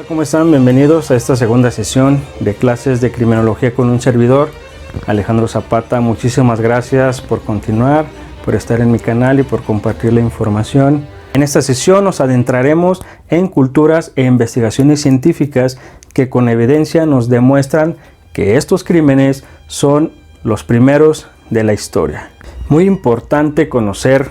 ¿cómo están? Bienvenidos a esta segunda sesión de clases de criminología con un servidor, Alejandro Zapata. Muchísimas gracias por continuar, por estar en mi canal y por compartir la información. En esta sesión nos adentraremos en culturas e investigaciones científicas que con evidencia nos demuestran que estos crímenes son los primeros de la historia. Muy importante conocer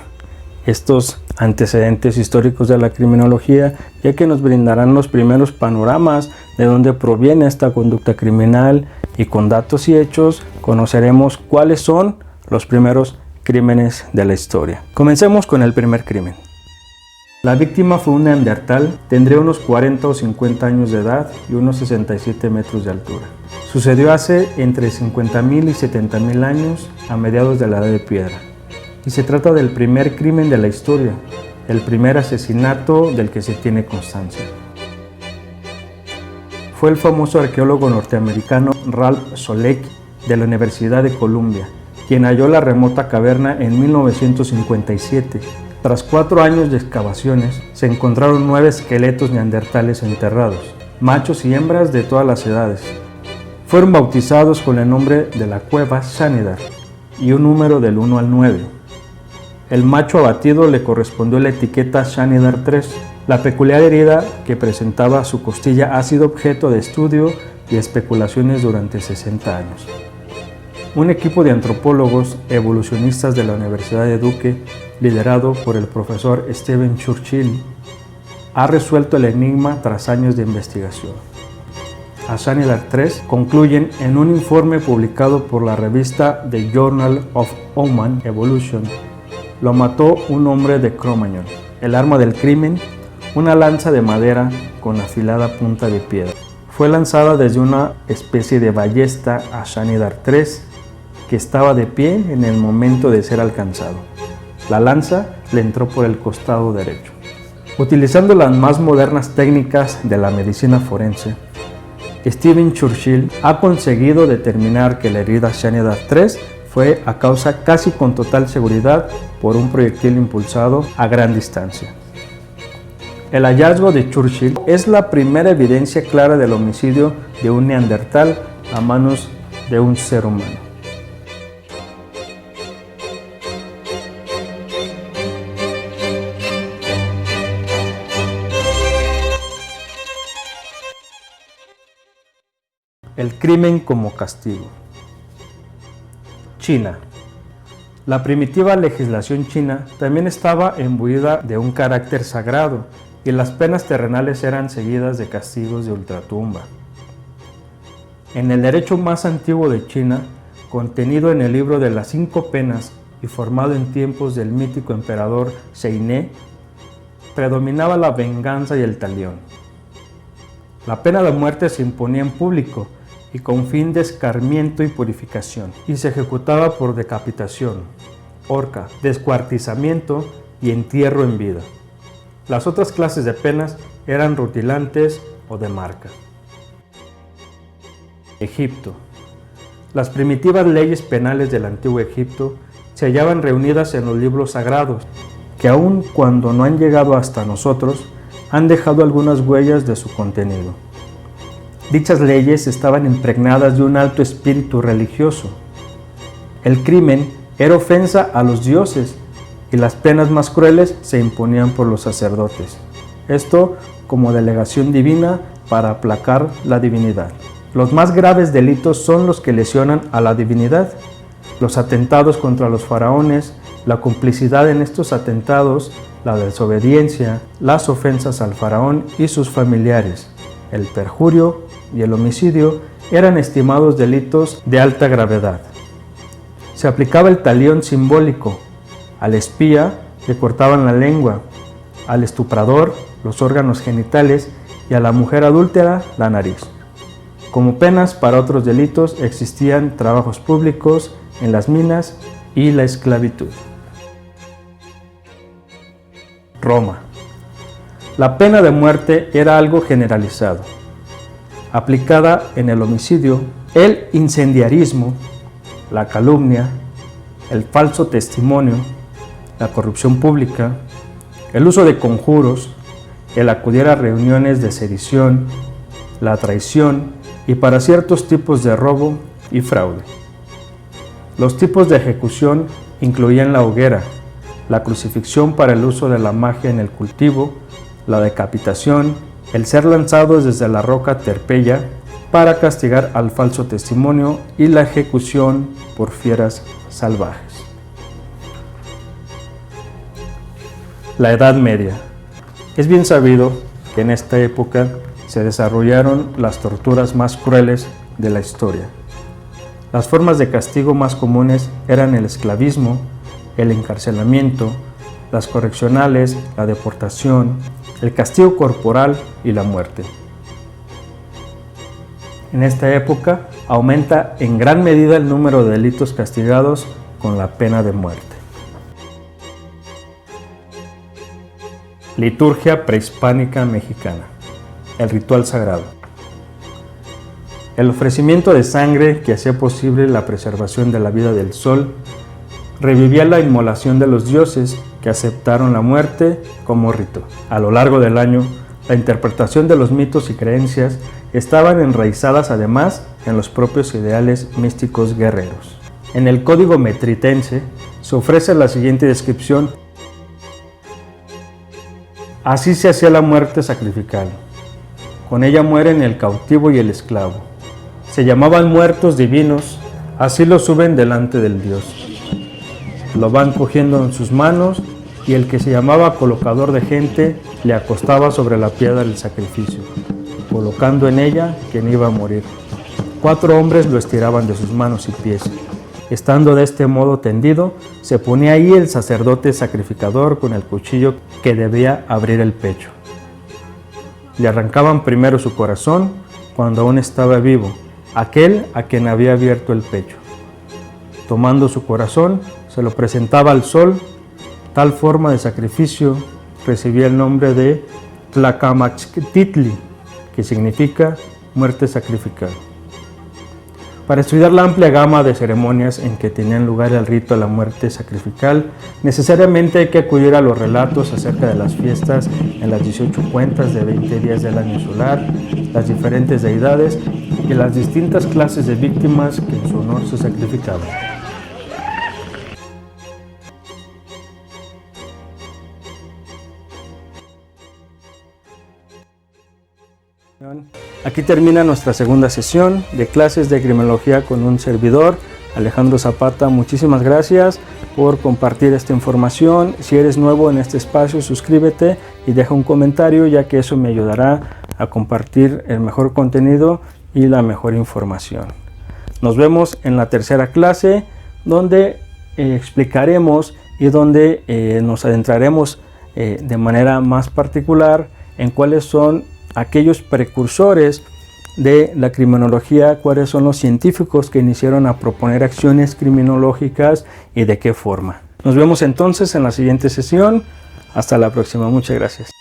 estos antecedentes históricos de la criminología, ya que nos brindarán los primeros panoramas de dónde proviene esta conducta criminal, y con datos y hechos conoceremos cuáles son los primeros crímenes de la historia. Comencemos con el primer crimen. La víctima fue un neandertal, tendría unos 40 o 50 años de edad y unos 67 metros de altura. Sucedió hace entre 50.000 y 70.000 años, a mediados de la Edad de Piedra. Y se trata del primer crimen de la historia, el primer asesinato del que se tiene constancia. Fue el famoso arqueólogo norteamericano Ralph Solecki de la Universidad de Columbia, quien halló la remota caverna en 1957. Tras 4 años de excavaciones, se encontraron 9 esqueletos neandertales enterrados, machos y hembras de todas las edades. Fueron bautizados con el nombre de la cueva Shanidar y un número del 1 al 9. El macho abatido le correspondió la etiqueta Shanidar 3. La peculiar herida que presentaba su costilla ha sido objeto de estudio y especulaciones durante 60 años. Un equipo de antropólogos evolucionistas de la Universidad de Duke, liderado por el profesor Stephen Churchill, ha resuelto el enigma tras años de investigación. A Shanidar 3 concluyen en un informe publicado por la revista The Journal of Human Evolution. Lo mató un hombre de Cro-Magnon. El arma del crimen, una lanza de madera con afilada punta de piedra. Fue lanzada desde una especie de ballesta a Shanidar 3, que estaba de pie en el momento de ser alcanzado. La lanza le entró por el costado derecho. Utilizando las más modernas técnicas de la medicina forense, Stephen Churchill ha conseguido determinar que la herida Shanidar 3 fue a causa casi con total seguridad por un proyectil impulsado a gran distancia. El hallazgo de Churchill es la primera evidencia clara del homicidio de un neandertal a manos de un ser humano. El crimen como castigo. China. La primitiva legislación china también estaba imbuida de un carácter sagrado, y las penas terrenales eran seguidas de castigos de ultratumba. En el derecho más antiguo de China, contenido en el libro de las 5 penas y formado en tiempos del mítico emperador Seiné, predominaba la venganza y el talión. La pena de muerte se imponía en público y con fin de escarmiento y purificación, y se ejecutaba por decapitación, horca, descuartizamiento y entierro en vida. Las otras clases de penas eran rutilantes o de marca. Egipto. Las primitivas leyes penales del antiguo Egipto se hallaban reunidas en los libros sagrados, que aun cuando no han llegado hasta nosotros, han dejado algunas huellas de su contenido. Dichas leyes estaban impregnadas de un alto espíritu religioso. El crimen era ofensa a los dioses y las penas más crueles se imponían por los sacerdotes. Esto como delegación divina para aplacar la divinidad. Los más graves delitos son los que lesionan a la divinidad. Los atentados contra los faraones, la complicidad en estos atentados, la desobediencia, las ofensas al faraón y sus familiares, el perjurio y el homicidio eran estimados delitos de alta gravedad. Se aplicaba el talión simbólico. Al espía le cortaban la lengua, al estuprador los órganos genitales y a la mujer adúltera la nariz. Como penas para otros delitos existían trabajos públicos en las minas y la esclavitud. Roma. La pena de muerte era algo generalizado, aplicada en el homicidio, el incendiarismo, la calumnia, el falso testimonio, la corrupción pública, el uso de conjuros, el acudir a reuniones de sedición, la traición y para ciertos tipos de robo y fraude. Los tipos de ejecución incluían la hoguera, la crucifixión para el uso de la magia en el cultivo, la decapitación, el ser lanzados desde la roca Terpeya para castigar al falso testimonio y la ejecución por fieras salvajes. La Edad Media. Es bien sabido que en esta época se desarrollaron las torturas más crueles de la historia. Las formas de castigo más comunes eran el esclavismo, el encarcelamiento, las correccionales, la deportación, el castigo corporal y la muerte. En esta época aumenta en gran medida el número de delitos castigados con la pena de muerte. Liturgia prehispánica mexicana. El ritual sagrado. El ofrecimiento de sangre que hacía posible la preservación de la vida del sol revivía la inmolación de los dioses que aceptaron la muerte como rito. A lo largo del año, la interpretación de los mitos y creencias estaban enraizadas además en los propios ideales místicos guerreros. En el Código Metritense se ofrece la siguiente descripción: así se hacía la muerte sacrificial. Con ella mueren el cautivo y el esclavo. Se llamaban muertos divinos, así lo suben delante del Dios. Lo van cogiendo en sus manos y el que se llamaba colocador de gente le acostaba sobre la piedra del sacrificio, colocando en ella quien iba a morir. 4 hombres lo estiraban de sus manos y pies. Estando de este modo tendido, se ponía ahí el sacerdote sacrificador con el cuchillo que debía abrir el pecho. Le arrancaban primero su corazón cuando aún estaba vivo, aquel a quien había abierto el pecho. Tomando su corazón, se lo presentaba al sol. Tal forma de sacrificio recibía el nombre de Tlacamachtitli, que significa muerte sacrificial. Para estudiar la amplia gama de ceremonias en que tenían lugar el rito de la muerte sacrificial, necesariamente hay que acudir a los relatos acerca de las fiestas en las 18 cuentas de 20 días del año solar, las diferentes deidades y las distintas clases de víctimas que en su honor se sacrificaban. Aquí termina nuestra segunda sesión de clases de criminología con un servidor, Alejandro Zapata. Muchísimas gracias por compartir esta información. Si eres nuevo en este espacio, suscríbete y deja un comentario, ya que eso me ayudará a compartir el mejor contenido y la mejor información. Nos vemos en la tercera clase, donde explicaremos y donde nos adentraremos de manera más particular en cuáles son aquellos precursores de la criminología, cuáles son los científicos que iniciaron a proponer acciones criminológicas y de qué forma. Nos vemos entonces en la siguiente sesión. Hasta la próxima. Muchas gracias.